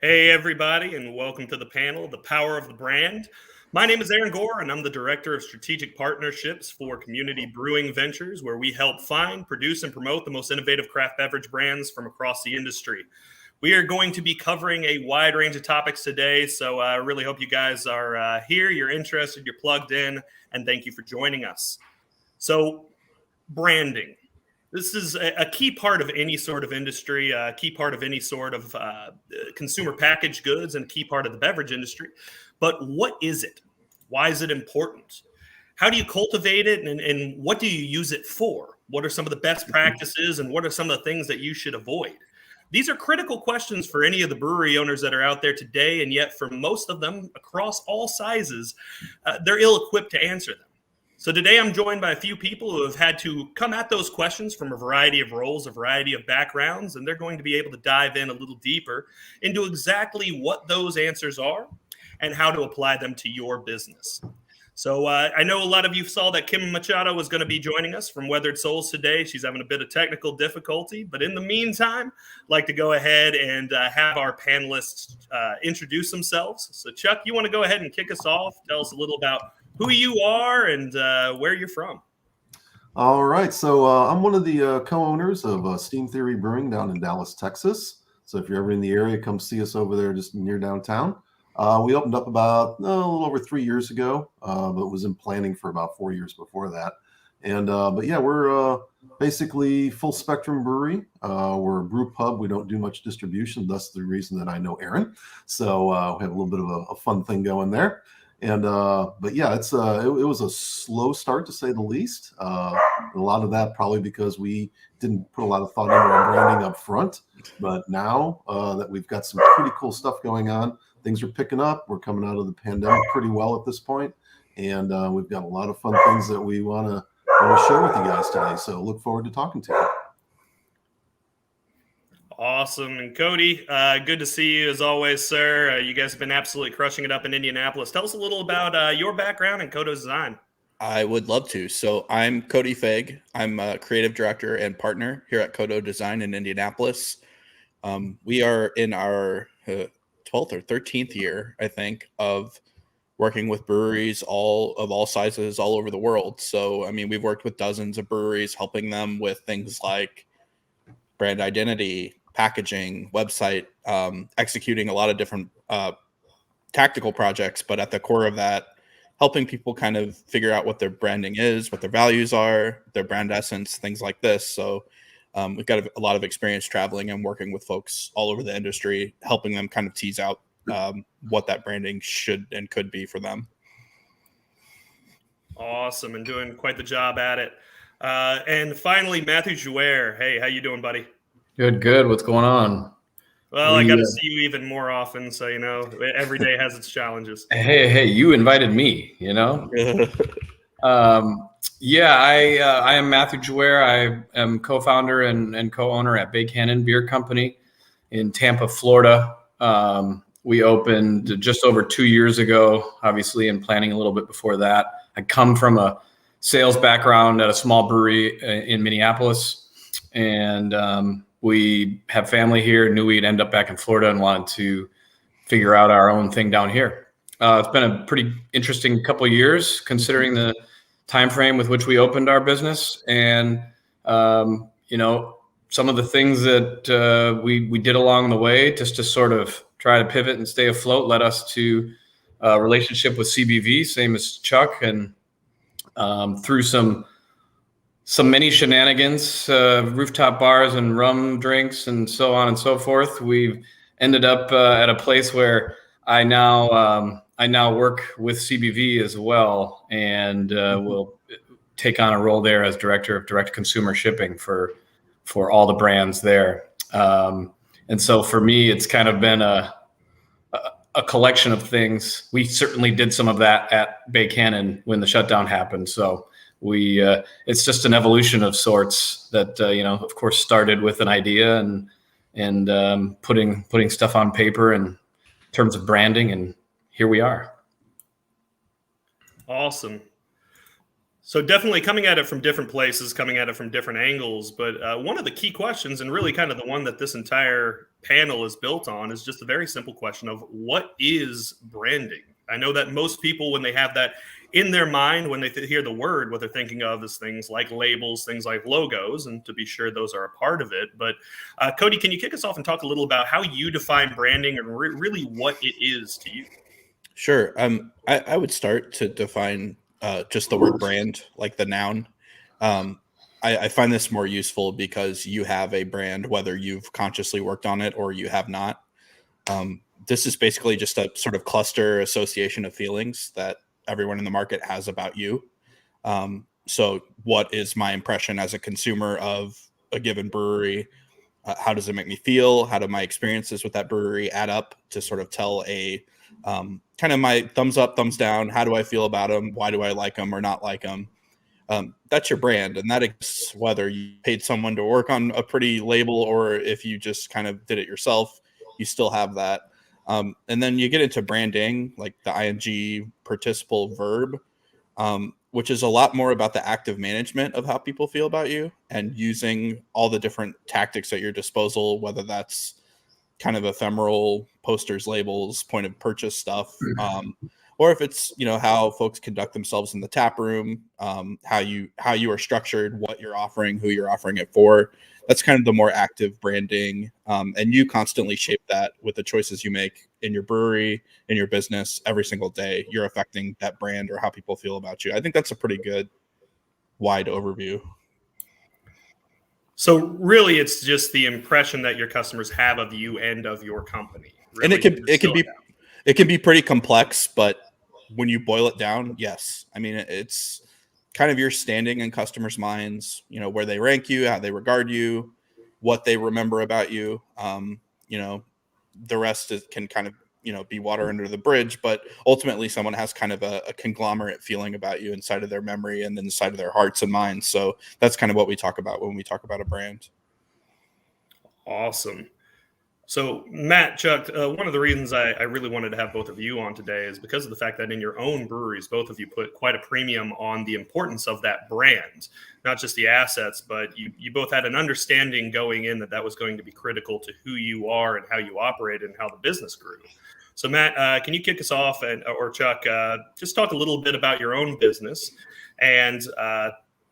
Hey, everybody, and welcome to the panel, The Power of the Brand. My name is Aaron Gore, and I'm the Director of Strategic Partnerships for Community Brewing Ventures, where we help find, produce, and promote the most innovative craft beverage brands from across the industry. We are going to be covering a wide range of topics today, so I really hope you guys are here, you're interested, you're plugged in, and thank you for joining us. So, branding. This is a key part of any sort of industry, a key part of any sort of consumer packaged goods, and a key part of the beverage industry. But what is it? Why is it important? How do you cultivate it, and what do you use it for? What are some of the best practices, and what are some of the things that you should avoid? These are critical questions for any of the brewery owners that are out there today, and yet for most of them across all sizes, they're ill-equipped to answer them. So today I'm joined by a few people who have had to come at those questions from a variety of roles, a variety of backgrounds, and they're going to be able to dive in a little deeper into exactly what those answers are and how to apply them to your business. So I know a lot of you saw that Kim Machado was going to be joining us from Weathered Souls today. She's having a bit of technical difficulty, but in the meantime, I'd like to go ahead and have our panelists introduce themselves. So Chuck, you want to go ahead and kick us off? Tell us a little about who you are and where you're from. All right. So I'm one of the co-owners of Steam Theory Brewing down in Dallas, Texas. So if you're ever in the area, come see us over there just near downtown. We opened up about a little over 3 years ago, but was in planning for about 4 years before that. And but yeah, we're basically full spectrum brewery. We're a brew pub. We don't do much distribution. That's the reason that I know Aaron. So we have a little bit of a fun thing going there. And but yeah, it was a slow start to say the least. A lot of that probably because we didn't put a lot of thought into our branding up front. But now that we've got some pretty cool stuff going on, things are picking up. We're coming out of the pandemic pretty well at this point, and we've got a lot of fun things that we want to share with you guys today. So look forward to talking to you. Awesome. And Cody, good to see you as always, sir. You guys have been absolutely crushing it up in Indianapolis. Tell us a little about your background and CODO design. I would love to. So I'm Cody Fague. I'm a creative director and partner here at CODO Design in Indianapolis. We are in our 12th or 13th year, I think, of working with breweries of all sizes all over the world. So, I mean, we've worked with dozens of breweries, helping them with things like brand identity, packaging, website, executing a lot of different tactical projects, but at the core of that, helping people kind of figure out what their branding is, what their values are, their brand essence, things like this. So we've got a lot of experience traveling and working with folks all over the industry, helping them kind of tease out what that branding should and could be for them. Awesome, and doing quite the job at it. And finally, Matthew Juaire. Hey, how you doing, buddy? Good. What's going on? Well, I got to see you even more often, so every day has its challenges. Hey, you invited me. Yeah, I am Matthew Juaire. I am co-founder and co-owner at Big Cannon Beer Company in Tampa, Florida. We opened just over 2 years ago, obviously, and planning a little bit before that. I come from a sales background at a small brewery in Minneapolis, and we have family here, knew we'd end up back in Florida and wanted to figure out our own thing down here. It's been a pretty interesting couple of years considering the time frame with which we opened our business. And, some of the things that we did along the way just to sort of try to pivot and stay afloat led us to a relationship with CBV, same as Chuck. And through some many shenanigans, rooftop bars and rum drinks and so on and so forth, we've ended up at a place where I now work with CBV as well, and will take on a role there as director of direct consumer shipping for all the brands there. And so for me, it's kind of been a collection of things. We certainly did some of that at Bay Cannon when the shutdown happened. So it's just an evolution of sorts that, of course, started with an idea and putting stuff on paper in terms of branding, and here we are. Awesome. So definitely coming at it from different places, coming at it from different angles. But one of the key questions, and really kind of the one that this entire panel is built on, is just a very simple question of what is branding? I know that most people, when they have that in their mind, when they hear the word, what they're thinking of is things like labels, things like logos, and to be sure those are a part of it. But Cody, can you kick us off and talk a little about how you define branding and really what it is to you? Sure. I would start to define just the word brand, like the noun. I find this more useful because you have a brand, whether you've consciously worked on it or you have not. This is basically just a sort of cluster association of feelings that everyone in the market has about you. So what is my impression as a consumer of a given brewery? How does it make me feel? How do my experiences with that brewery add up to sort of tell a kind of my thumbs up, thumbs down? How do I feel about them? Why do I like them or not like them? That's your brand. And that exists whether you paid someone to work on a pretty label or if you just kind of did it yourself, you still have that. And then you get into branding, like the ing participle verb, which is a lot more about the active management of how people feel about you and using all the different tactics at your disposal, whether that's kind of ephemeral posters, labels, point of purchase stuff, or if it's, how folks conduct themselves in the tap room, how you are structured, what you're offering, who you're offering it for. That's kind of the more active branding. And you constantly shape that with the choices you make in your brewery, in your business every single day. You're affecting that brand or how people feel about you. I think that's a pretty good wide overview. So really, it's just the impression that your customers have of you and of your company. Really, and it can be pretty complex, but when you boil it down, yes. I mean, it's kind of your standing in customers' minds, where they rank you, how they regard you, what they remember about you. The rest can kind of, be water under the bridge, but ultimately someone has kind of a conglomerate feeling about you inside of their memory and then inside of their hearts and minds. So that's kind of what we talk about when we talk about a brand. Awesome. So Matt, Chuck, one of the reasons I really wanted to have both of you on today is because of the fact that in your own breweries, both of you put quite a premium on the importance of that brand, not just the assets, but you both had an understanding going in that was going to be critical to who you are and how you operate and how the business grew. So Matt, can you kick us off or Chuck, just talk a little bit about your own business and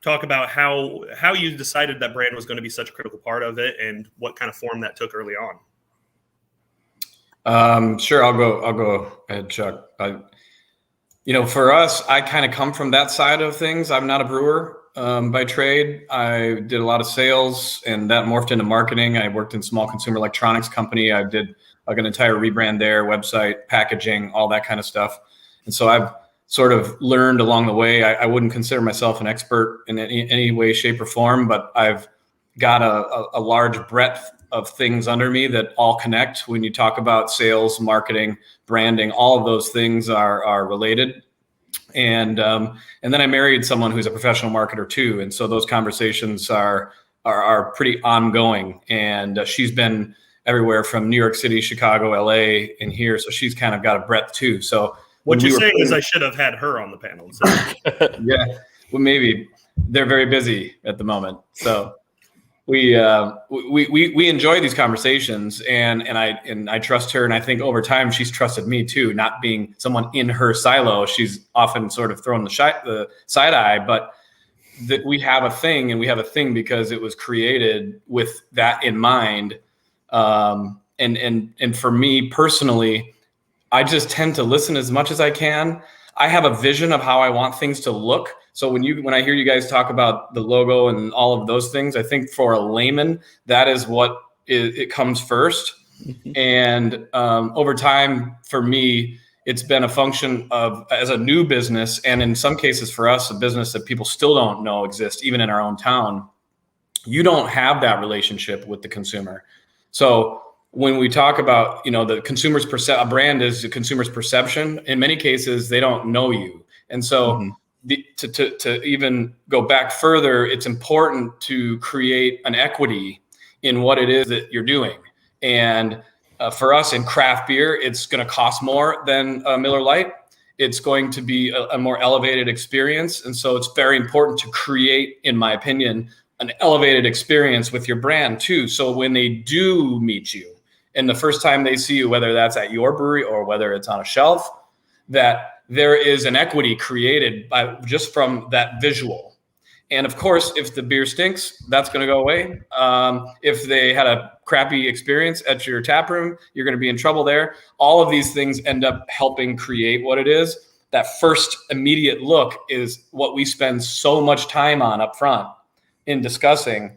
talk about how you decided that brand was going to be such a critical part of it and what kind of form that took early on. Sure. I'll go ahead, Chuck. For us, I kind of come from that side of things. I'm not a brewer by trade. I did a lot of sales and that morphed into marketing. I worked in small consumer electronics company. I did like an entire rebrand there, website, packaging, all that kind of stuff. And so I've sort of learned along the way. I wouldn't consider myself an expert in any way, shape, or form, but I've got a large breadth of things under me that all connect. When you talk about sales, marketing, branding, all of those things are related. And then I married someone who's a professional marketer too, and so those conversations are pretty ongoing. And she's been everywhere from New York City, Chicago, LA, and here, so she's kind of got a breadth too. So what you're saying is I should have had her on the panel. So. Yeah, well, maybe they're very busy at the moment, so. We enjoy these conversations, and I trust her, and I think over time she's trusted me too. Not being someone in her silo, she's often sort of thrown the side eye, but that we have a thing, because it was created with that in mind. And for me personally, I just tend to listen as much as I can. I have a vision of how I want things to look. So when I hear you guys talk about the logo and all of those things, I think for a layman, that is what it comes first. And over time, for me, it's been a function of, as a new business, and in some cases for us, a business that people still don't know exists, even in our own town, you don't have that relationship with the consumer. So when we talk about, the consumer's a brand is the consumer's perception. In many cases, they don't know you. And so to even go back further, it's important to create an equity in what it is that you're doing. And for us in craft beer, it's going to cost more than Miller Lite. it's going to be a more elevated experience. And so it's very important to create, in my opinion, an elevated experience with your brand too. So when they do meet you and the first time they see you, whether that's at your brewery or whether it's on a shelf, that there is an equity created by just from that visual. And of course, if the beer stinks, that's going to go away. If they had a crappy experience at your tap room, you're going to be in trouble there. All of these things end up helping create what it is. That first immediate look is what we spend so much time on up front in discussing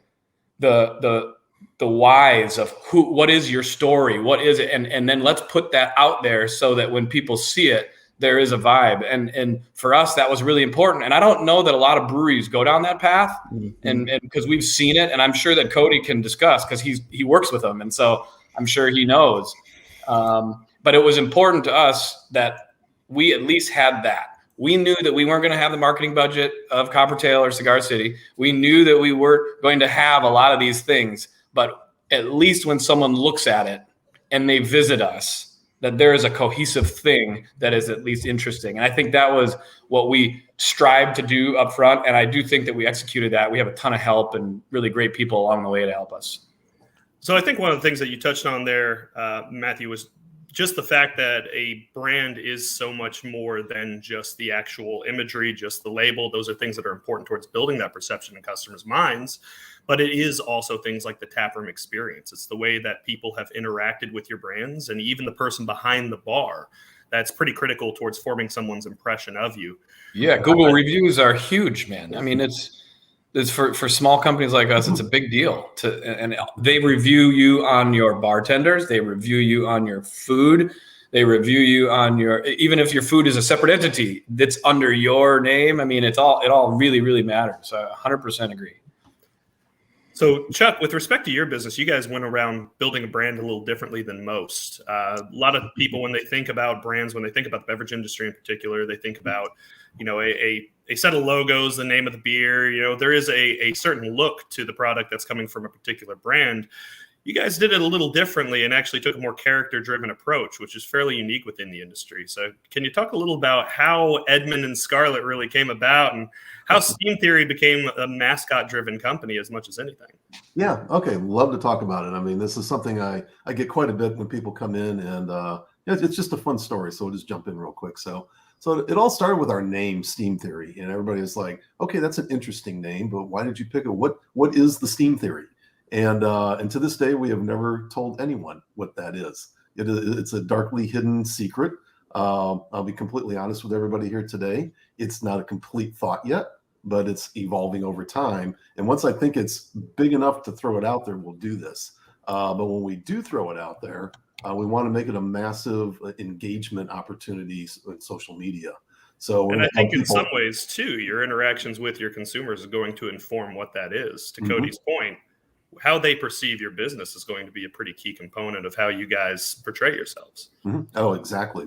the whys of what is your story, what is it, and then let's put that out there so that when people see it, there is a vibe. And for us, that was really important. And I don't know that a lot of breweries go down that path, and because we've seen it, and I'm sure that Cody can discuss because he works with them, and so I'm sure he knows. But it was important to us that we at least had that. We knew that we weren't going to have the marketing budget of Coppertail or Cigar City. We knew that we were going to have a lot of these things, but at least when someone looks at it and they visit us, that there is a cohesive thing that is at least interesting. And I think that was what we strived to do up front. And I do think that we executed that. We have a ton of help and really great people along the way to help us. So I think one of the things that you touched on there, Matthew, was just the fact that a brand is so much more than just the actual imagery, just the label. Those are things that are important towards building that perception in customers' minds. But it is also things like the taproom experience. It's the way that people have interacted with your brands, and even the person behind the bar. That's pretty critical towards forming someone's impression of you. Yeah, Google reviews are huge, man. I mean, it's for small companies like us, it's a big deal and they review you on your bartenders, they review you on your food, they review you on even if your food is a separate entity that's under your name. I mean, it all really, really matters. I 100% agree. So, Chuck, with respect to your business, you guys went around building a brand a little differently than most. A lot of people, when they think about brands, when they think about the beverage industry in particular, they think about, a set of logos, the name of the beer. There is a certain look to the product that's coming from a particular brand. You guys did it a little differently and actually took a more character-driven approach, which is fairly unique within the industry. So can you talk a little about how Edmund and Scarlett really came about and how Steam Theory became a mascot-driven company as much as anything? Yeah, okay, love to talk about it. I mean, this is something I get quite a bit when people come in, and it's just a fun story, so we'll just jump in real quick. So it all started with our name, Steam Theory, and everybody was like, okay, that's an interesting name, but why did you pick it? What is the Steam Theory? And to this day, we have never told anyone what that is. It's a darkly hidden secret. I'll be completely honest with everybody here today. It's not a complete thought yet, but it's evolving over time. And once I think it's big enough to throw it out there, we'll do this. But when we do throw it out there, we want to make it a massive engagement opportunities in social media. So, and I think in some ways too, your interactions with your consumers is going to inform what that is. To Cody's point, how they perceive your business is going to be a pretty key component of how you guys portray yourselves. Oh, exactly.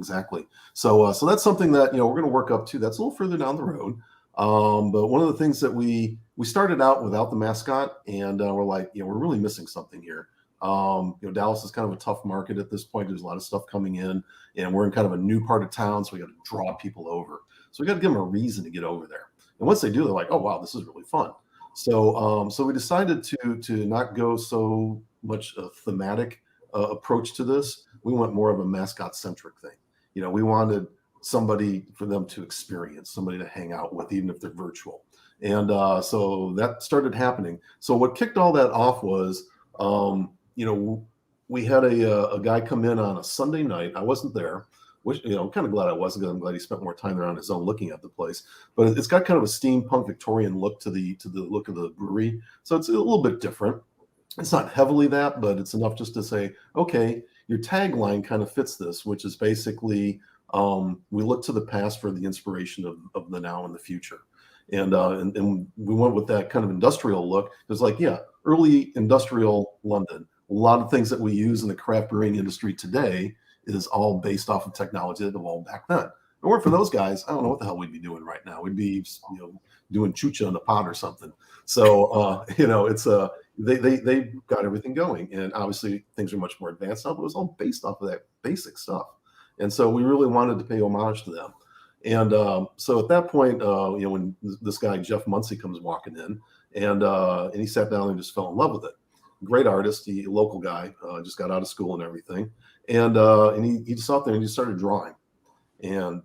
So that's something that we're going to work up to. That's a little further down the road. But one of the things that we started out without the mascot, and we're like, we're really missing something here. Dallas is kind of a tough market at this point. There's a lot of stuff coming in, and we're in kind of a new part of town, so we got to draw people over. So we got to give them a reason to get over there. And once they do, they're like, oh wow, this is really fun. So we decided to not go so much a thematic approach to this. We went more of a mascot centric thing. We wanted somebody for them to experience, somebody to hang out with, even if they're virtual. And so that started happening. So what kicked all that off was, we had a guy come in on a Sunday night. I wasn't there, which, I'm kind of glad I wasn't, because I'm glad he spent more time there on his own looking at the place. But it's got kind of a steampunk Victorian look to the look of the brewery. So it's a little bit different. It's not heavily that, but it's enough just to say, okay, your tagline kind of fits this, which is basically, we look to the past for the inspiration of the now and the future. And we went with that kind of industrial look. It was like, early industrial London. A lot of things that we use in the craft brewing industry today is all based off of technology that evolved back then. If it weren't for those guys, I don't know what the hell we'd be doing right now. We'd be, doing chucha in a pot or something. So, it's they got everything going, and obviously things are much more advanced now, but it was all based off of that basic stuff. And so we really wanted to pay homage to them. So at that point, when this guy Jeff Muncie comes walking in, and he sat down and just fell in love with it. Great artist, he local guy, just got out of school and everything, and he just sat there and he just started drawing, and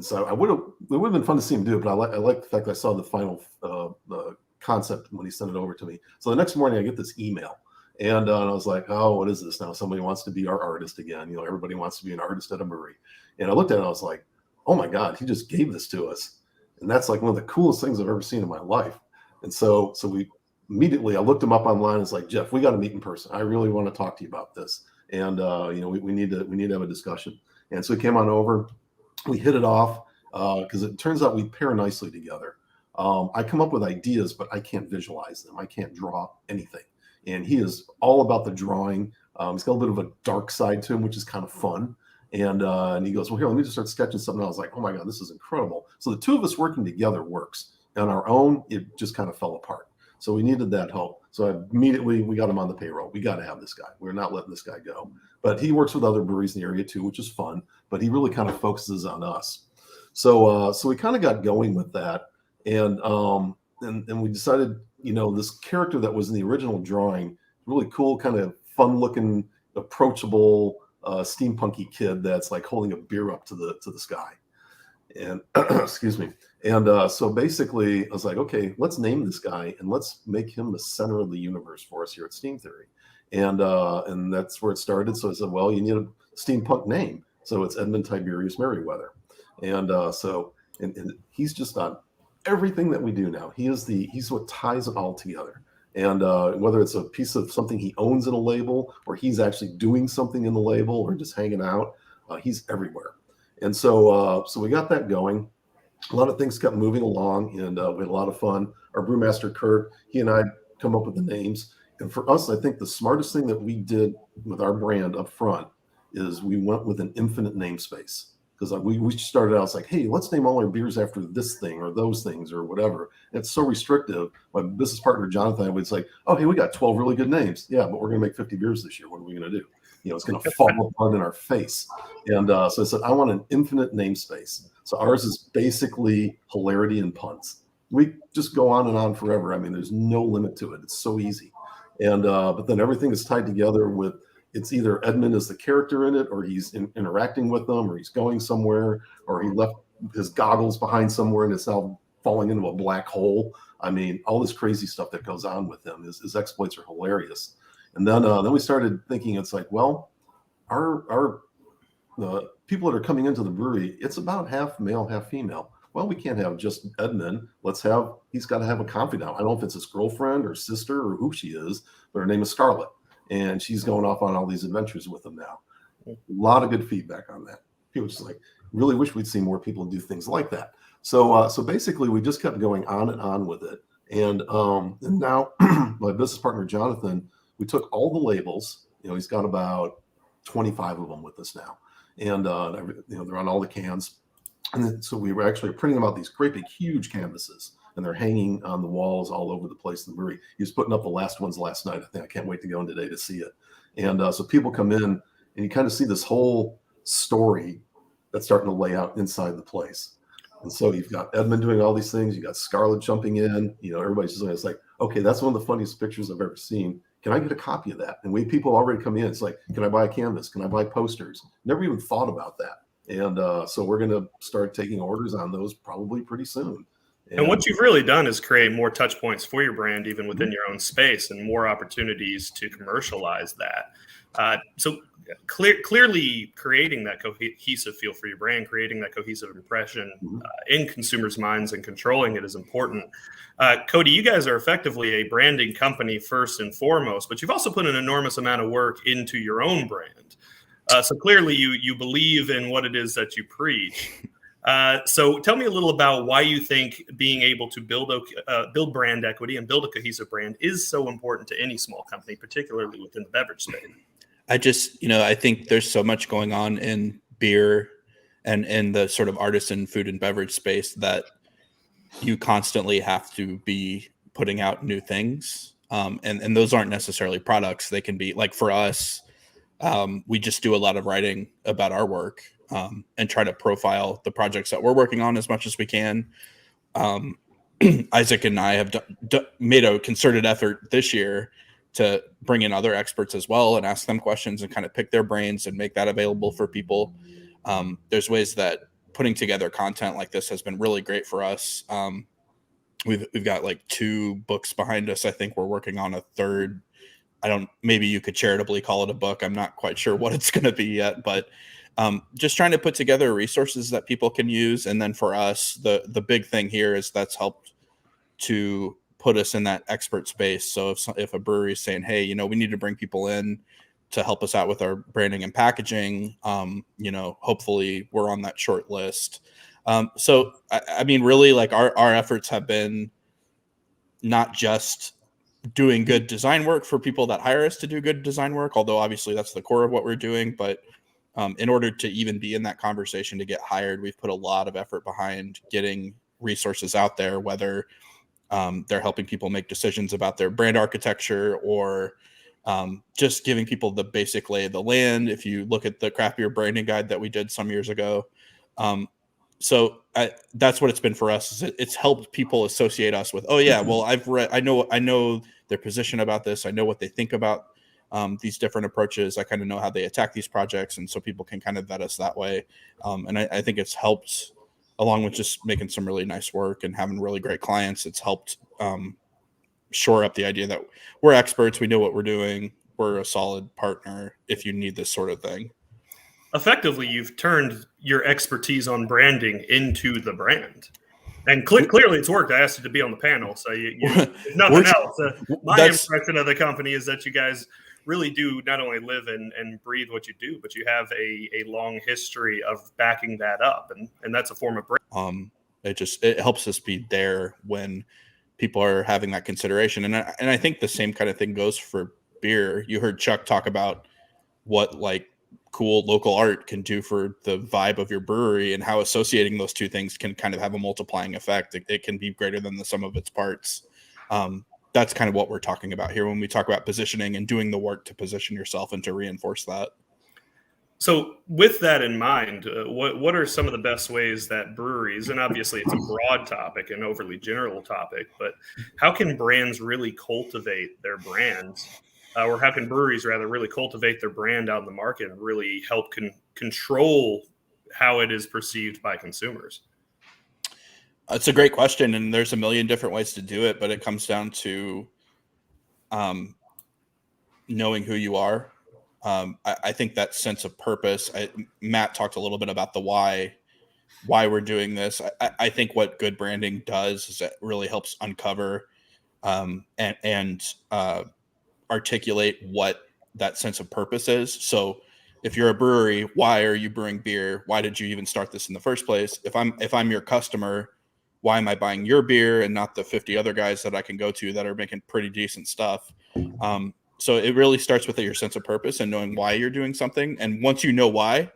so it would have been fun to see him do it, but I like the fact that I saw the final the concept when he sent it over to me. So the next morning I get this email, and I was like, oh, what is this now? Somebody wants to be our artist again. Everybody wants to be an artist at a brewery. And I looked at it and I was like, oh my God, he just gave this to us. And that's like one of the coolest things I've ever seen in my life. And so we immediately, I looked him up online. It's like, Jeff, we got to meet in person. I really want to talk to you about this. And we need to have a discussion. And so he came on over. We hit it off because it turns out we pair nicely together. I come up with ideas, but I can't visualize them. I can't draw anything. And he is all about the drawing. He's got a little bit of a dark side to him, which is kind of fun. And he goes, well, here, let me just start sketching something. I was like, oh my God, this is incredible. So the two of us working together works. On our own, it just kind of fell apart. So we needed that help. So immediately we got him on the payroll. We got to have this guy. We're not letting this guy go. But he works with other breweries in the area too, which is fun. But he really kind of focuses on us. So we kind of got going with that. And we decided, this character that was in the original drawing, really cool, kind of fun looking, approachable, steampunky kid that's like holding a beer up to the sky. And excuse me. And so basically I was like, okay, let's name this guy and let's make him the center of the universe for us here at Steam Theory. And that's where it started. So I said, well, you need a steampunk name. So it's Edmund Tiberius Merriweather. And he's just on everything that we do now. He's what ties it all together. And whether it's a piece of something he owns in a label, or he's actually doing something in the label, or just hanging out, he's everywhere. And so we got that going. A lot of things kept moving along, and we had a lot of fun. Our brewmaster Kurt, he and I come up with the names. And for us, I think the smartest thing that we did with our brand up front is we went with an infinite namespace. Because we started out, it's like, hey, let's name all our beers after this thing or those things or whatever. And it's so restrictive. My business partner, Jonathan, was like, oh, hey, we got 12 really good names. Yeah, but we're going to make 50 beers this year. What are we going to do? It's going to fall apart in our face. And so I said, I want an infinite namespace. So ours is basically hilarity and puns. We just go on and on forever. I mean, there's no limit to it. It's so easy. And but then everything is tied together with, it's either Edmund is the character in it, or he's interacting with them, or he's going somewhere, or he left his goggles behind somewhere and it's now falling into a black hole. I mean, all this crazy stuff that goes on with him. His exploits are hilarious. And then we started thinking, it's like, well, our the people that are coming into the brewery, it's about half male, half female. Well, we can't have just Edmund. He's got to have a confidant. I don't know if it's his girlfriend or sister or who she is, but her name is Scarlett. And she's going off on all these adventures with him now. A lot of good feedback on that. People just like, really wish we'd see more people do things like that. So basically, we just kept going on and on with it. And now my business partner, Jonathan, we took all the labels. He's got about 25 of them with us now. And they're on all the cans. And so we were actually printing them out, these great big huge canvases. And they're hanging on the walls all over the place in the brewery. He was putting up the last ones last night. I can't wait to go in today to see it. And so people come in and you kind of see this whole story that's starting to lay out inside the place. And so you've got Edmund doing all these things. You got Scarlett jumping in. Everybody's just it's like, okay, that's one of the funniest pictures I've ever seen. Can I get a copy of that? And people already come in. It's like, can I buy a canvas? Can I buy posters? Never even thought about that. And so we're going to start taking orders on those probably pretty soon. And what you've really done is create more touch points for your brand, even within your own space, and more opportunities to commercialize that. So clearly creating that cohesive feel for your brand, creating that cohesive impression in consumers' minds and controlling it is important. Cody, you guys are effectively a branding company first and foremost, but you've also put an enormous amount of work into your own brand. So clearly you believe in what it is that you preach. So tell me a little about why you think being able to build brand equity and build a cohesive brand is so important to any small company, particularly within the beverage space. I think there's so much going on in beer and in the sort of artisan food and beverage space that you constantly have to be putting out new things. And those aren't necessarily products. They can be like, for us, we just do a lot of writing about our work. and try to profile the projects that we're working on as much as we can. Isaac and I have made a concerted effort this year to bring in other experts as well and ask them questions and kind of pick their brains and make that available for people. There's ways that putting together content like this has been really great for us. We've got like 2 books behind us. I think we're working on a third. Maybe you could charitably call it a book. I'm not quite sure what it's going to be yet, but just trying to put together resources that people can use. And then for us, the big thing here is that's helped to put us in that expert space. So if a brewery is saying, hey, we need to bring people in to help us out with our branding and packaging, hopefully we're on that short list. So I mean, really, like our efforts have been not just doing good design work for people that hire us to do good design work, although obviously that's the core of what we're doing. But in order to even be in that conversation to get hired, we've put a lot of effort behind getting resources out there, whether they're helping people make decisions about their brand architecture or just giving people the basic lay of the land. If you look at the craft beer branding guide that we did some years ago. So that's what it's been for us. Is it's helped people associate us with, oh yeah, well, I know their position about this. I know what they think about these different approaches. I kind of know how they attack these projects. And so people can kind of vet us that way. And I think it's helped, along with just making some really nice work and having really great clients. It's helped shore up the idea that we're experts. We know what we're doing. We're a solid partner if you need this sort of thing. Effectively, you've turned your expertise on branding into the brand. And clearly it's worked. I asked you to be on the panel. So if nothing else, my impression of the company is that you guys really do not only live and breathe what you do, but you have a long history of backing that up. And that's a form of brand. It helps us be there when people are having that consideration. And I think the same kind of thing goes for beer. You heard Chuck talk about what like cool local art can do for the vibe of your brewery and how associating those two things can kind of have a multiplying effect. It can be greater than the sum of its parts. That's kind of what we're talking about here when we talk about positioning and doing the work to position yourself and to reinforce that. So with that in mind, what are some of the best ways that breweries, and obviously it's a broad topic, an overly general topic, but how can brands really cultivate their brands? Or how can breweries rather really cultivate their brand out in the market and really help control how it is perceived by consumers? It's a great question, and there's a million different ways to do it, but it comes down to knowing who you are. I think that sense of purpose. Matt talked a little bit about the why we're doing this. I think what good branding does is it really helps uncover and articulate what that sense of purpose is. So if you're a brewery, why are you brewing beer? Why did you even start this in the first place? If I'm your customer, why am I buying your beer and not the 50 other guys that I can go to that are making pretty decent stuff? So it really starts with your sense of purpose and knowing why you're doing something. And once you know why,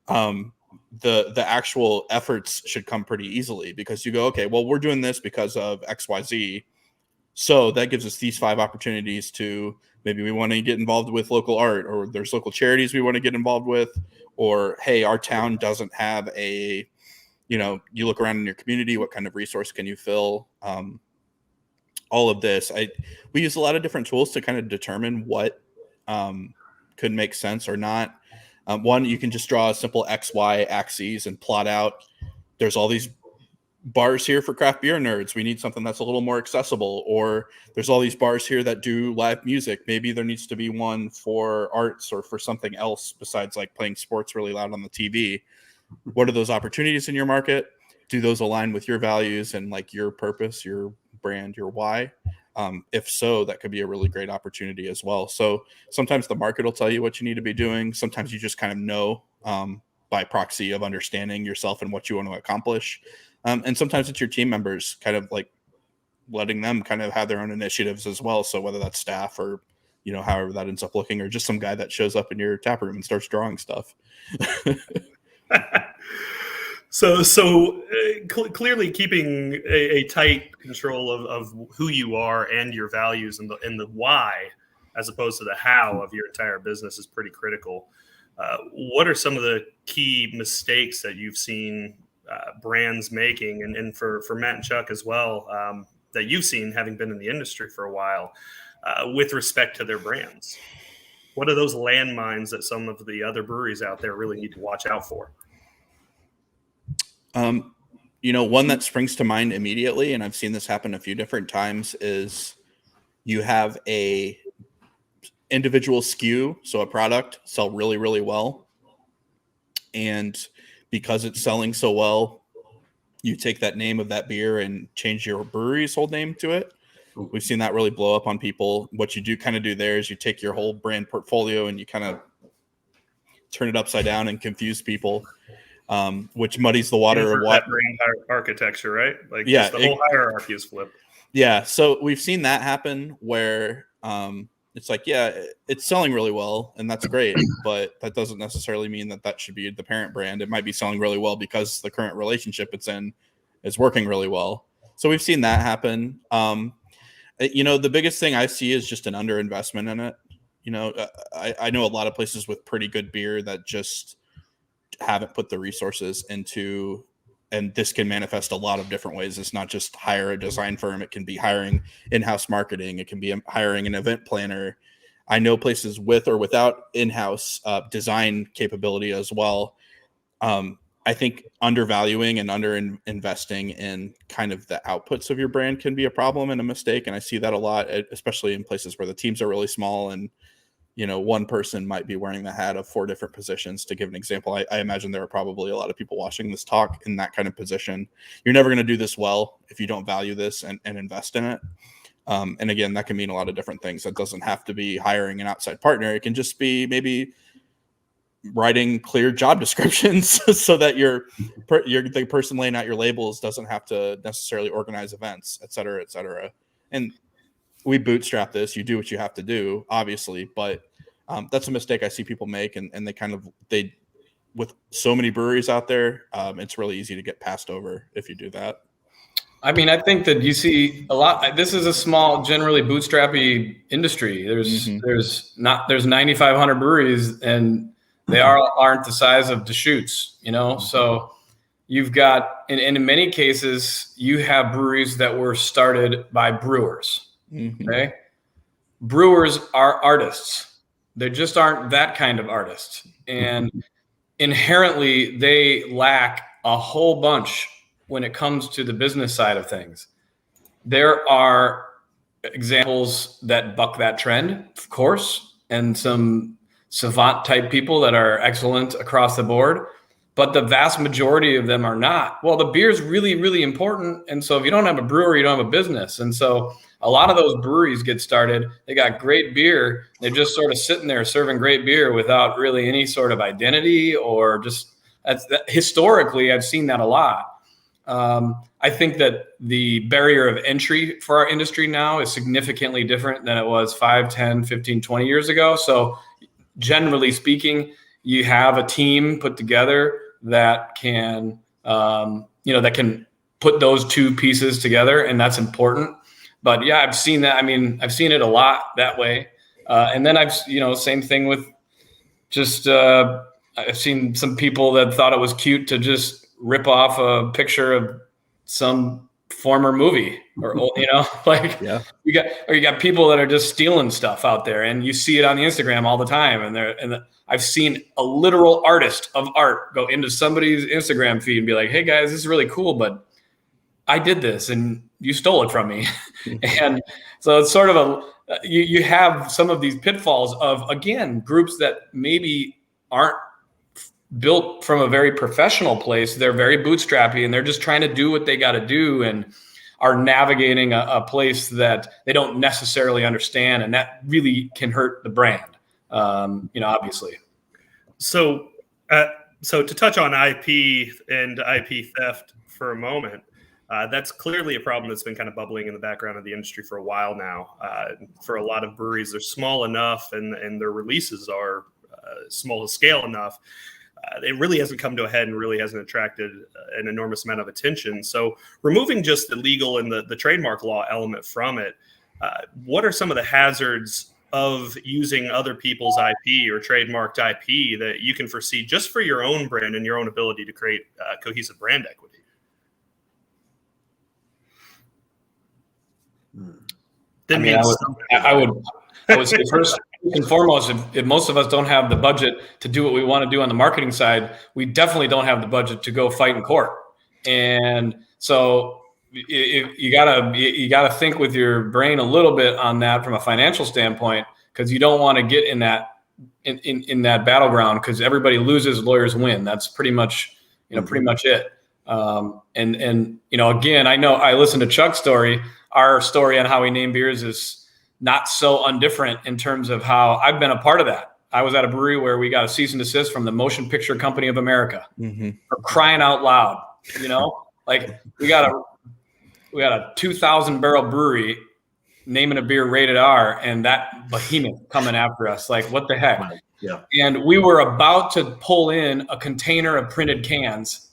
the actual efforts should come pretty easily because you go, okay, well, we're doing this because of XYZ. So that gives us these 5 opportunities to maybe we want to get involved with local art, or there's local charities we want to get involved with, or, hey, our town doesn't have you look around in your community, what kind of resource can you fill? All of this. We use a lot of different tools to kind of determine what could make sense or not. One, you can just draw a simple XY axes and plot out, there's all these bars here for craft beer nerds. We need something that's a little more accessible. Or there's all these bars here that do live music. Maybe there needs to be one for arts or for something else besides like playing sports really loud on the TV. What are those opportunities in your market? Do those align with your values and like your purpose, your brand, your why? If so, that could be a really great opportunity as well. So sometimes the market will tell you what you need to be doing. Sometimes you just kind of know by proxy of understanding yourself and what you want to accomplish. And sometimes it's your team members kind of like letting them kind of have their own initiatives as well. So whether that's staff or, however that ends up looking, or just some guy that shows up in your tap room and starts drawing stuff. So clearly keeping a tight control of who you are and your values and the why, as opposed to the how of your entire business, is pretty critical. What are some of the key mistakes that you've seen brands making, and for Matt and Chuck as well, that you've seen having been in the industry for a while, with respect to their brands? What are those landmines that some of the other breweries out there really need to watch out for? One that springs to mind immediately, and I've seen this happen a few different times, is you have a individual SKU, so a product, sell really, really well. And because it's selling so well, you take that name of that beer and change your brewery's whole name to it. We've seen that really blow up on people. What you do there is you take your whole brand portfolio and you kind of turn it upside down and confuse people, which muddies the water. Or what brand architecture, right? Like, yeah, the whole hierarchy is flipped. Yeah, so we've seen that happen where it's like, yeah, it's selling really well, and that's great, but that doesn't necessarily mean that should be the parent brand. It might be selling really well because the current relationship it's in is working really well. So we've seen that happen. The biggest thing I see is just an underinvestment in it. I know a lot of places with pretty good beer that just haven't put the resources into, and this can manifest a lot of different ways. It's not just hire a design firm. It can be hiring in-house marketing. It can be hiring an event planner. I know places with or without in-house design capability as well. I think undervaluing and under-investing in kind of the outputs of your brand can be a problem and a mistake. And I see that a lot, especially in places where the teams are really small and, one person might be wearing the hat of 4 different positions. To give an example, I imagine there are probably a lot of people watching this talk in that kind of position. You're never going to do this well if you don't value this and invest in it. And again, that can mean a lot of different things. That doesn't have to be hiring an outside partner. It can just be maybe writing clear job descriptions so that the person laying out your labels doesn't have to necessarily organize events, et cetera, et cetera. And we bootstrap this. You do what you have to do, obviously, but that's a mistake I see people make, and they with so many breweries out there, it's really easy to get passed over if you do that. I mean, I think that you see a lot. This is a small, generally bootstrappy industry. There's 9,500 breweries, and they aren't the size of Deschutes, So you've got, and in many cases, you have breweries that were started by brewers. Mm-hmm. Okay, brewers are artists. They just aren't that kind of artist, and inherently they lack a whole bunch when it comes to the business side of things. There are examples that buck that trend, of course, and some savant type people that are excellent across the board, but the vast majority of them are not. Well, the beer is really, really important. And so if you don't have a brewery, you don't have a business. And so a lot of those breweries get started. They got great beer. They're just sort of sitting there serving great beer without really any sort of identity, or just historically, I've seen that a lot. I think that the barrier of entry for our industry now is significantly different than it was 5, 10, 15, 20 years ago. So generally speaking, you have a team put together that can, that can put those two pieces together, and that's important. But yeah, I've seen that. I mean, I've seen it a lot that way. And then same thing with just, I've seen some people that thought it was cute to just rip off a picture of some former movie, or yeah. you got people that are just stealing stuff out there, and you see it on the Instagram all the time. And I've seen a literal artist of art go into somebody's Instagram feed and be like, "Hey guys, this is really cool, but I did this and you stole it from me." And so it's sort of you have some of these pitfalls of, again, groups that maybe aren't built from a very professional place. They're very bootstrappy, and they're just trying to do what they got to do, and are navigating a place that they don't necessarily understand. And that really can hurt the brand, obviously. So to touch on IP and IP theft for a moment, that's clearly a problem that's been kind of bubbling in the background of the industry for a while now. For a lot of breweries, they're small enough, and their releases are small scale enough. It really hasn't come to a head and really hasn't attracted an enormous amount of attention. So removing just the legal and the trademark law element from it, what are some of the hazards of using other people's IP or trademarked IP that you can foresee just for your own brand and your own ability to create cohesive brand equity? I would say first and foremost, if most of us don't have the budget to do what we want to do on the marketing side, we definitely don't have the budget to go fight in court. And so you gotta think with your brain a little bit on that from a financial standpoint, because you don't want to get in that in that battleground, because everybody loses, lawyers win. That's pretty much it. And again, I listened to Chuck's story. Our story on how we name beers is not so undifferent in terms of how I've been a part of that. I was at a brewery where we got a cease and desist from the Motion Picture Company of America for crying out loud. Like we got a 2,000 barrel brewery naming a beer rated R, and that behemoth coming after us. Like, what the heck? Yeah. And we were about to pull in a container of printed cans.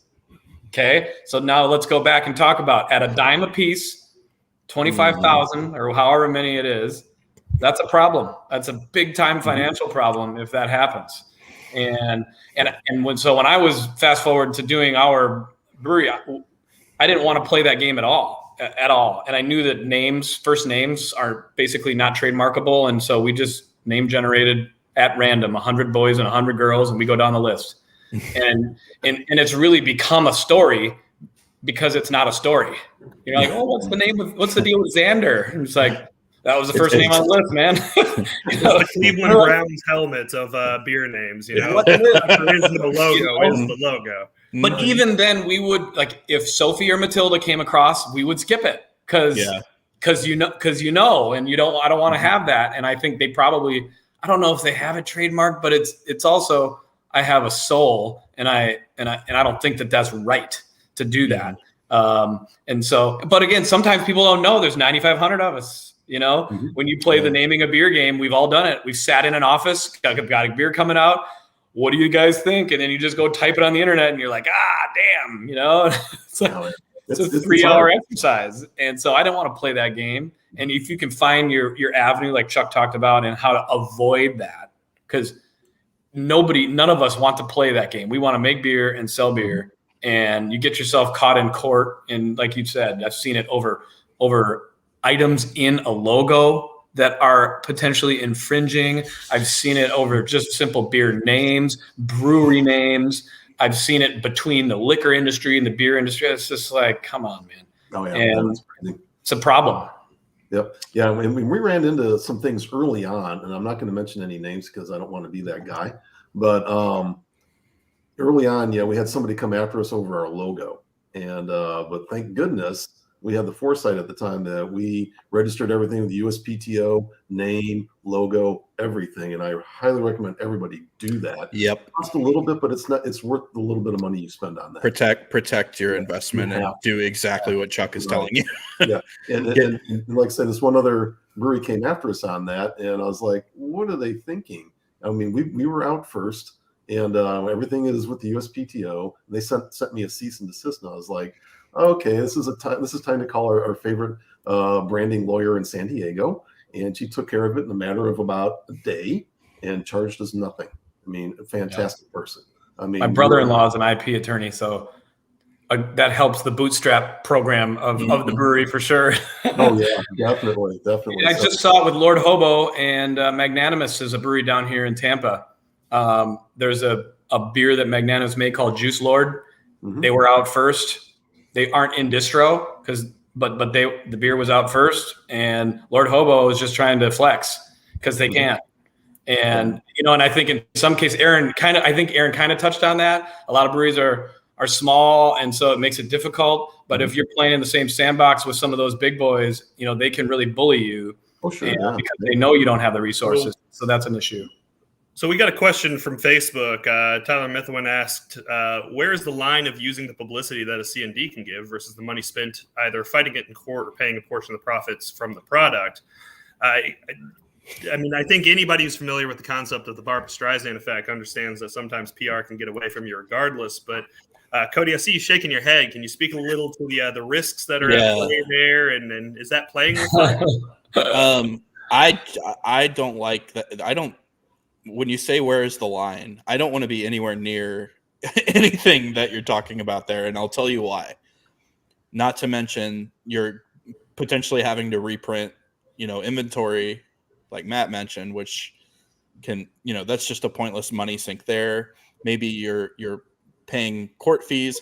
Okay. So now let's go back and talk about at a dime a piece, 25,000 or however many it is. That's a problem. That's a big time financial problem if that happens. And when I was fast forward to doing our brewery, I didn't want to play that game at all. And I knew that first names are basically not trademarkable. And so we just name generated at random 100 boys and 100 girls, and we go down the list. and it's really become a story because it's not a story. You're like, oh, what's the deal with Xander? And it's like, that was the first name on the list, man. The Cleveland Browns helmet of beer names, There is no logo, is the logo. But even then, we would, like, if Sophie or Matilda came across, we would skip it because and I don't want to have that. And I think they probably, I don't know if they have it trademarked, but it's also, I have a soul, and I don't think that that's right to do that. And so, but again, sometimes people don't know there's 9,500 of us. When you play the naming a beer game, we've all done it. We've sat in an office, got a beer coming out. What do you guys think? And then you just go type it on the internet, and you're like, damn, it's like it's a 3-hour exercise. And so I don't want to play that game. And if you can find your avenue, like Chuck talked about, and how to avoid that, because none of us want to play that game. We want to make beer and sell beer, and you get yourself caught in court. And like you said, I've seen it over items in a logo that are potentially infringing. I've seen it over just simple beer names, brewery names. I've seen it between the liquor industry and the beer industry. It's just like, come on, man. Oh, yeah. And it's a problem. Yep. Yeah. I mean, we ran into some things early on, and I'm not going to mention any names because I don't want to be that guy. But early on, we had somebody come after us over our logo. And but thank goodness we had the foresight at the time that we registered everything with the USPTO, name, logo, everything. And I highly recommend everybody do that. Yep. It costs a little bit, but it's worth the little bit of money you spend on that. Protect your investment and do exactly what Chuck is telling you. Yeah. And like I said, this one other brewery came after us on that. And I was like, what are they thinking? I mean, we were out first, and everything is with the USPTO. They sent me a cease and desist, and I was like, okay, this is time to call our favorite branding lawyer in San Diego. And she took care of it in a matter of about a day and charged us nothing. I mean, a fantastic person. I mean, my brother-in-law is an IP attorney, so that helps the bootstrap program of the brewery for sure. Oh yeah, definitely. I just saw it with Lord Hobo, and Magnanimous is a brewery down here in Tampa. There's a beer that Magnanimous made called Juice Lord. They were out first. They aren't in distro but the beer was out first, and Lord Hobo is just trying to flex because they can't. And and I think in some case, Aaron kind of touched on that. A lot of breweries are small, and so it makes it difficult. But if you're playing in the same sandbox with some of those big boys, they can really bully you. Oh, sure, because they know you don't have the resources. So that's an issue. So we got a question from Facebook. Tyler Mithwin asked, where is the line of using the publicity that a C&D can give versus the money spent either fighting it in court or paying a portion of the profits from the product? I mean, I think anybody who's familiar with the concept of the Barbra Streisand effect understands that sometimes PR can get away from you regardless. But Cody, I see you shaking your head. Can you speak a little to the risks that are at play there? And is that playing with I don't like that. When you say where is the line, I don't want to be anywhere near anything that you're talking about there, and I'll tell you why. Not to mention you're potentially having to reprint, inventory, like Matt mentioned, which can, that's just a pointless money sink there. Maybe you're paying court fees.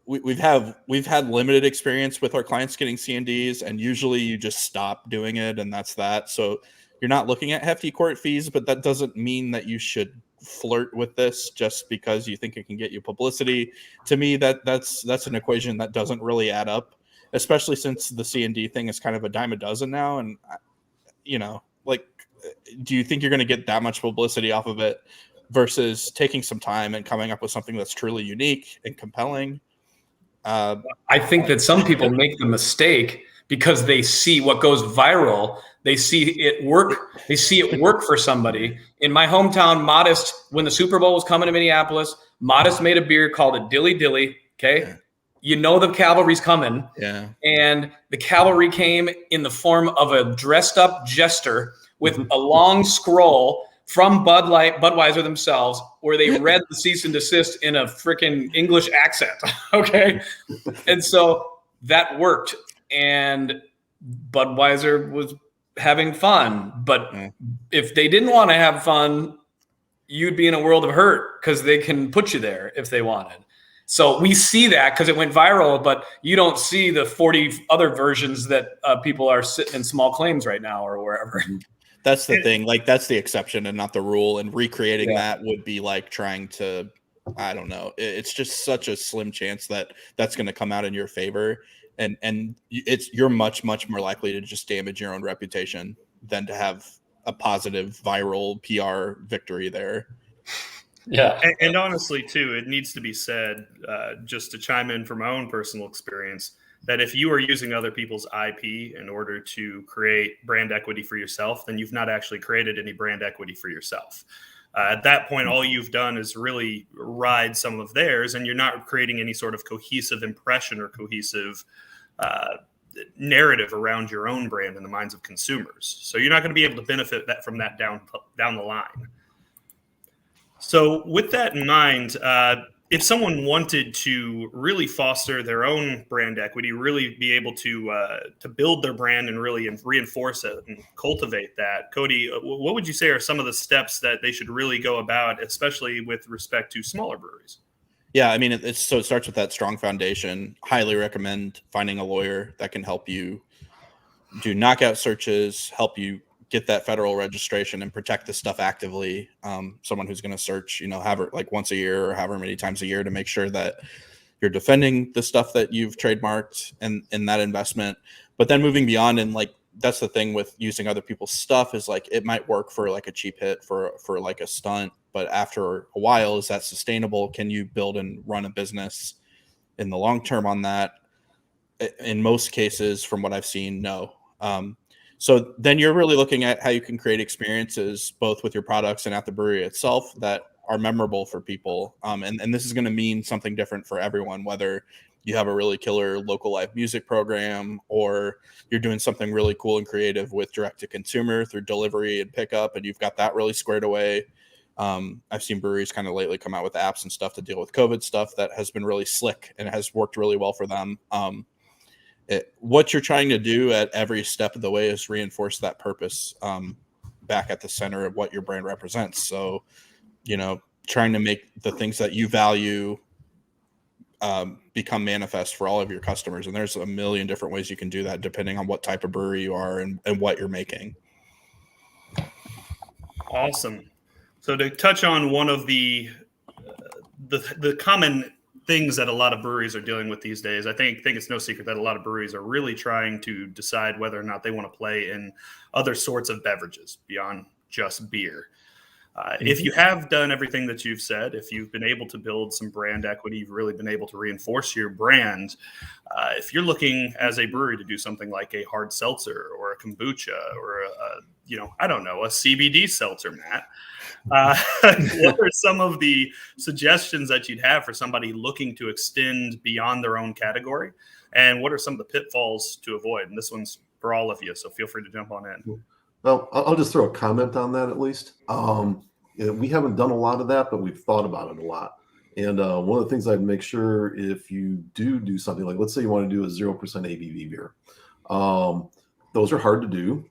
We've had limited experience with our clients getting C&Ds, and usually you just stop doing it, and that's that. So you're not looking at hefty court fees, but that doesn't mean that you should flirt with this just because you think it can get you publicity. To me, that's an equation that doesn't really add up, especially since the C&D thing is kind of a dime a dozen now. And like, do you think you're going to get that much publicity off of it versus taking some time and coming up with something that's truly unique and compelling? I think that some people make the mistake because they see what goes viral. They see it work. They see it work for somebody. In my hometown, Modest, when the Super Bowl was coming to Minneapolis, Modest made a beer called a Dilly Dilly. Okay. Yeah. The cavalry's coming. Yeah. And the cavalry came in the form of a dressed up jester with a long scroll from Budweiser themselves, where they read the cease and desist in a freaking English accent. Okay. And so that worked. And Budweiser was having fun. But if they didn't want to have fun, you'd be in a world of hurt because they can put you there if they wanted. So we see that because it went viral, but you don't see the 40 other versions that people are sitting in small claims right now or wherever. That's the thing. Like, that's the exception and not the rule. And recreating that would be like trying to, I don't know. It's just such a slim chance that that's going to come out in your favor. And you're much, much more likely to just damage your own reputation than to have a positive viral PR victory there. Yeah. And honestly, too, it needs to be said, just to chime in from my own personal experience, that if you are using other people's IP in order to create brand equity for yourself, then you've not actually created any brand equity for yourself. At that point, all you've done is really ride some of theirs, and you're not creating any sort of cohesive impression or cohesive narrative around your own brand in the minds of consumers. So you're not going to be able to benefit from that down the line. So with that in mind, if someone wanted to really foster their own brand equity, really be able to build their brand and really reinforce it and cultivate that, Cody, what would you say are some of the steps that they should really go about, especially with respect to smaller breweries? Yeah, I mean, it starts with that strong foundation. Highly recommend finding a lawyer that can help you do knockout searches, help you get that federal registration and protect this stuff actively. Someone who's going to search, however, like once a year or however many times a year to make sure that you're defending the stuff that you've trademarked and in that investment. But then moving beyond, and like, that's the thing with using other people's stuff is like, it might work for like a cheap hit for like a stunt, but after a while, is that sustainable? Can you build and run a business in the long term on that? In most cases, from what I've seen, no. So then you're really looking at how you can create experiences both with your products and at the brewery itself that are memorable for people. And this is going to mean something different for everyone, whether you have a really killer local live music program or you're doing something really cool and creative with direct to consumer through delivery and pickup, and you've got that really squared away. I've seen breweries kind of lately come out with apps and stuff to deal with COVID stuff that has been really slick and has worked really well for them. What you're trying to do at every step of the way is reinforce that purpose back at the center of what your brand represents. So, trying to make the things that you value become manifest for all of your customers. And there's a million different ways you can do that depending on what type of brewery you are and what you're making. Awesome. So to touch on one of the common things that a lot of breweries are dealing with these days, I think it's no secret that a lot of breweries are really trying to decide whether or not they want to play in other sorts of beverages beyond just beer. If you have done everything that you've said, if you've been able to build some brand equity, you've really been able to reinforce your brand. If you're looking as a brewery to do something like a hard seltzer or a kombucha or a CBD seltzer, Matt, what are some of the suggestions that you'd have for somebody looking to extend beyond their own category? And what are some of the pitfalls to avoid? And this one's for all of you. So feel free to jump on in. Well, I'll just throw a comment on that at least. We haven't done a lot of that, but we've thought about it a lot. And one of the things I'd make sure if you do something like, let's say you want to do a 0% ABV beer. Those are hard to do.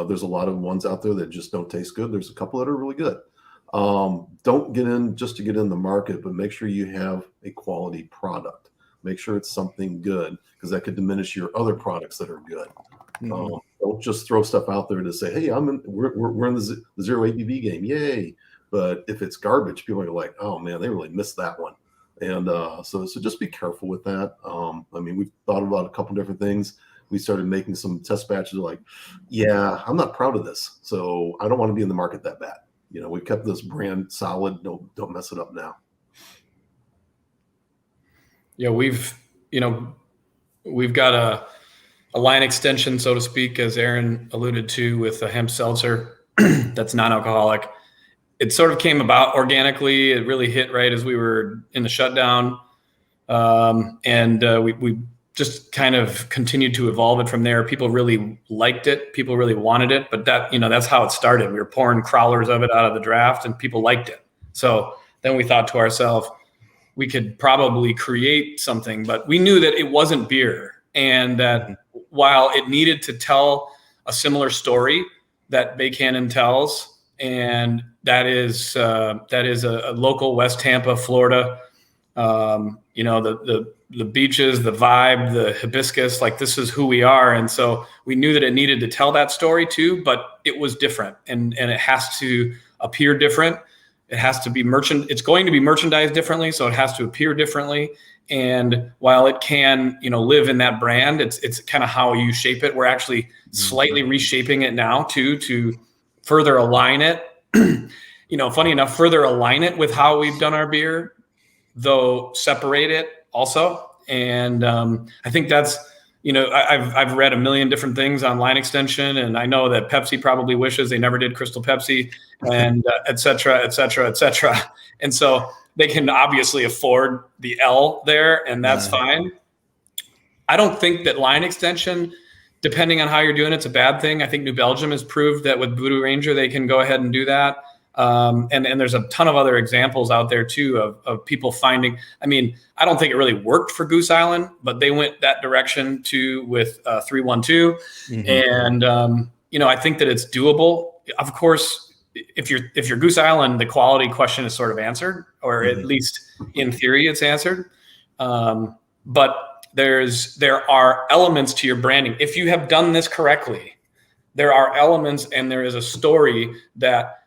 There's a lot of ones out there that just don't taste good. There's a couple that are really good. Don't get in just to get in the market, but make sure you have a quality product. Make sure it's something good, because that could diminish your other products that are good. Don't just throw stuff out there to say, hey, we're in the zero ABV game. Yay. But if it's garbage, people are like, oh man, they really missed that one. And so just be careful with that. We've thought about a couple different things. We started making some test batches like, yeah, I'm not proud of this. So I don't want to be in the market that bad. We've kept this brand solid. Don't mess it up now. Yeah, we've got a line extension, so to speak, as Aaron alluded to, with a hemp seltzer that's non-alcoholic. It sort of came about organically. It really hit right as we were in the shutdown. We just kind of continued to evolve it from there. People really liked it. People really wanted it, but that's how it started. We were pouring crowlers of it out of the draft and people liked it. So then we thought to ourselves, we could probably create something, but we knew that it wasn't beer, and that while it needed to tell a similar story that Bay Cannon tells, and that is a local West Tampa, Florida, the beaches, the vibe, the hibiscus, like this is who we are. And so we knew that it needed to tell that story too, but it was different, and it has to appear different. It has to be it's going to be merchandised differently. So it has to appear differently. And while it can, live in that brand, it's kind of how you shape it. We're actually slightly reshaping it now too, to further align it. Funny enough, further align it with how we've done our beer, though separate it also. And I think that's, I've read a million different things on line extension, and I know that Pepsi probably wishes they never did Crystal Pepsi, and et cetera, et cetera, et cetera. And so they can obviously afford the L there, and that's fine. I don't think that line extension, depending on how you're doing, it's a bad thing. I think New Belgium has proved that with Voodoo Ranger, they can go ahead and do that. And there's a ton of other examples out there too of people finding. I don't think it really worked for Goose Island, but they went that direction too with 312. And I think that it's doable. Of course, if you're Goose Island, the quality question is sort of answered, or at least in theory, it's answered. But there are elements to your branding. If you have done this correctly, there are elements, and there is a story that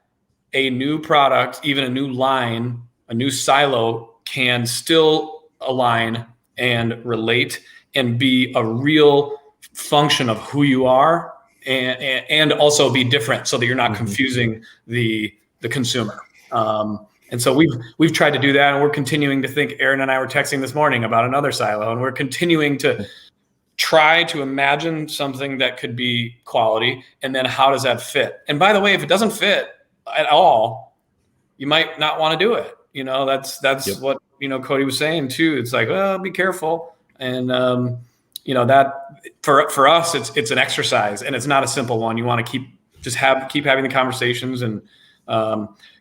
a new product, even a new line, a new silo can still align and relate and be a real function of who you are, and also be different, so that you're not confusing the consumer. And so we've tried to do that, and we're continuing to think. Aaron and I were texting this morning about another silo, and we're continuing to try to imagine something that could be quality, and then how does that fit? And by the way, if it doesn't fit at all, you might not want to do it. That's what Cody was saying too. It's like, well, be careful. And that for us, it's an exercise, and it's not a simple one. You want to keep having the conversations and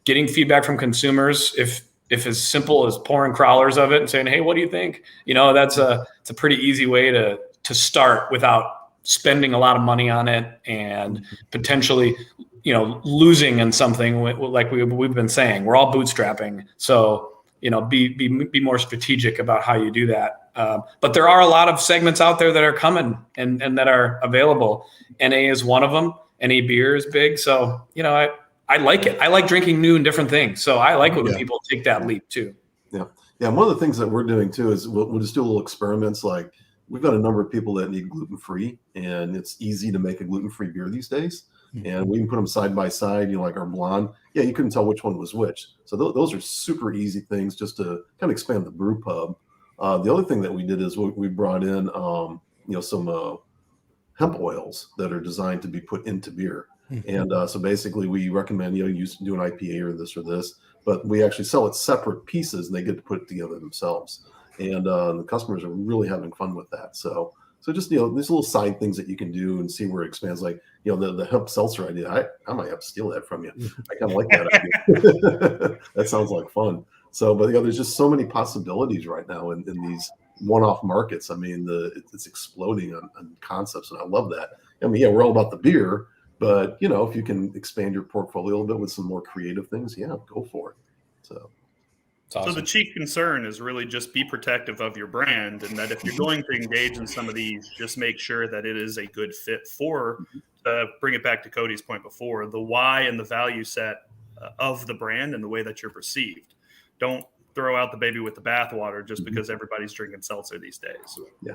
getting feedback from consumers. If as simple as pouring crowlers of it and saying, hey, what do you think? It's a pretty easy way to start without spending a lot of money on it, and potentially losing in something like we've been saying. We're all bootstrapping. So, be more strategic about how you do that. But there are a lot of segments out there that are coming and that are available. NA is one of them. NA beer is big. So, I like it. I like drinking new and different things. So I like when people take that leap too. Yeah. Yeah. One of the things that we're doing too is we'll just do little experiments. Like, we've got a number of people that need gluten-free, and it's easy to make a gluten-free beer these days. And we can put them side by side, like our blonde. Yeah, you couldn't tell which one was which. So those are super easy things just to kind of expand the brew pub. The other thing that we did is we brought in, some hemp oils that are designed to be put into beer. And so basically we recommend, you do an IPA or this, but we actually sell it separate pieces, and they get to put it together themselves. And the customers are really having fun with that. So So just, these little side things that you can do and see where it expands. Like, the hemp seltzer idea. I might have to steal that from you. I kind of like that idea. That sounds like fun. So, but there's just so many possibilities right now in these one-off markets. I mean, it's exploding on concepts, and I love that. I mean, yeah, we're all about the beer, but if you can expand your portfolio a little bit with some more creative things, yeah, go for it. So. Awesome. So the chief concern is really just be protective of your brand, and that if you're going to engage in some of these, just make sure that it is a good fit for, bring it back to Cody's point before, the why and the value set of the brand and the way that you're perceived. Don't throw out the baby with the bathwater just because everybody's drinking seltzer these days. Yeah.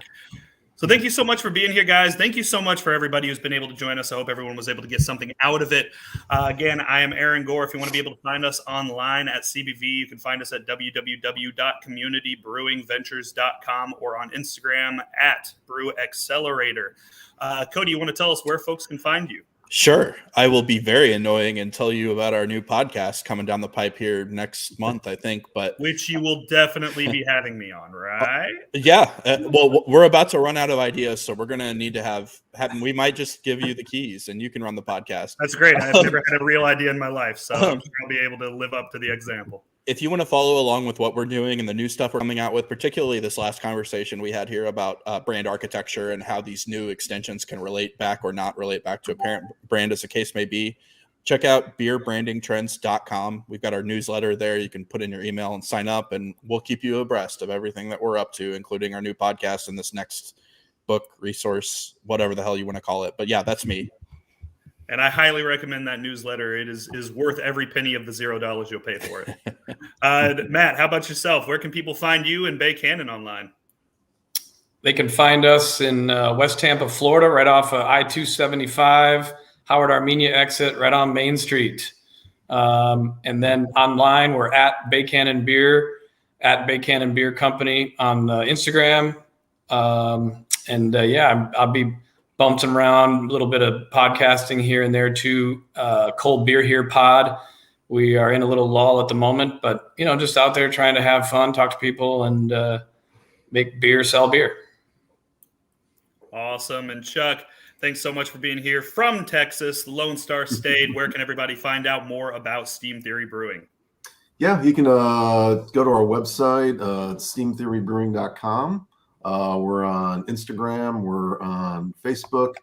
So thank you so much for being here, guys. Thank you so much for everybody who's been able to join us. I hope everyone was able to get something out of it. Again, I am Aaron Gore. If you want to be able to find us online at CBV, you can find us at www.communitybrewingventures.com or on Instagram at Brew Accelerator. Cody, you want to tell us where folks can find you? Sure. I will be very annoying and tell you about our new podcast coming down the pipe here next month, I think. But which you will definitely be having me on, right? Yeah. Well, we're about to run out of ideas, so we're going to need to have. We might just give you the keys, and you can run the podcast. That's great. I've never had a real idea in my life, so I'm sure I'll be able to live up to the example. If you want to follow along with what we're doing and the new stuff we're coming out with, particularly this last conversation we had here about brand architecture and how these new extensions can relate back or not relate back to a parent brand, as the case may be, check out beerbrandingtrends.com. We've got our newsletter there. You can put in your email and sign up, and we'll keep you abreast of everything that we're up to, including our new podcast and this next book, resource, whatever the hell you want to call it. But yeah, that's me. And I highly recommend that newsletter. It is worth every penny of the $0 you'll pay for it. Matt, how about yourself? Where can people find you and Bay Cannon online? They can find us in West Tampa, Florida, right off of I-275, Howard Armenia exit, right on Main Street. And then online, we're at Bay Cannon Beer, at Bay Cannon Beer Company on Instagram. I'll be bumping around a little bit of podcasting here and there too. Cold Beer Here pod. We are in a little lull at the moment, but just out there trying to have fun, talk to people, and make beer, sell beer. Awesome. And Chuck, thanks so much for being here from Texas, Lone Star State. Where can everybody find out more about Steam Theory Brewing? Yeah, you can go to our website, steamtheorybrewing.com. We're on Instagram. We're on Facebook.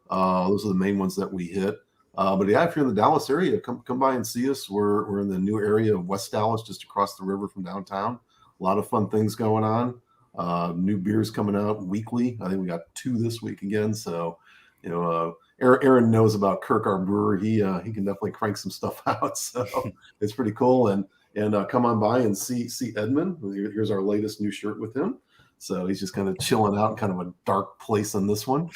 Those are the main ones that we hit. But yeah, if you're in the Dallas area, come by and see us. We're in the new area of West Dallas, just across the river from downtown. A lot of fun things going on. New beers coming out weekly. I think we got 2 this week again. So, Aaron knows about Kirk, our brewer. He can definitely crank some stuff out. So it's pretty cool. And come on by and see Edmund. Here's our latest new shirt with him. So he's just kind of chilling out in kind of a dark place on this one.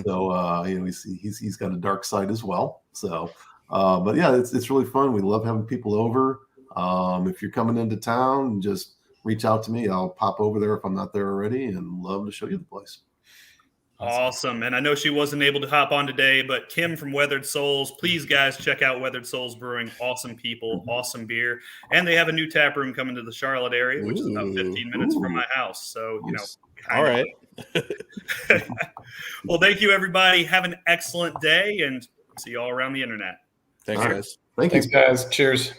So he's got a dark side as well. So, but yeah, it's really fun. We love having people over. If you're coming into town, just reach out to me. I'll pop over there if I'm not there already, and love to show you the place. Awesome. And I know she wasn't able to hop on today, but Kim from Weathered Souls, please guys check out Weathered Souls Brewing. Awesome people, awesome beer. And they have a new tap room coming to the Charlotte area, which is about 15 minutes from my house. So, all right. Well, thank you, everybody. Have an excellent day, and see you all around the internet. Thanks, guys. Thanks, guys. Cheers.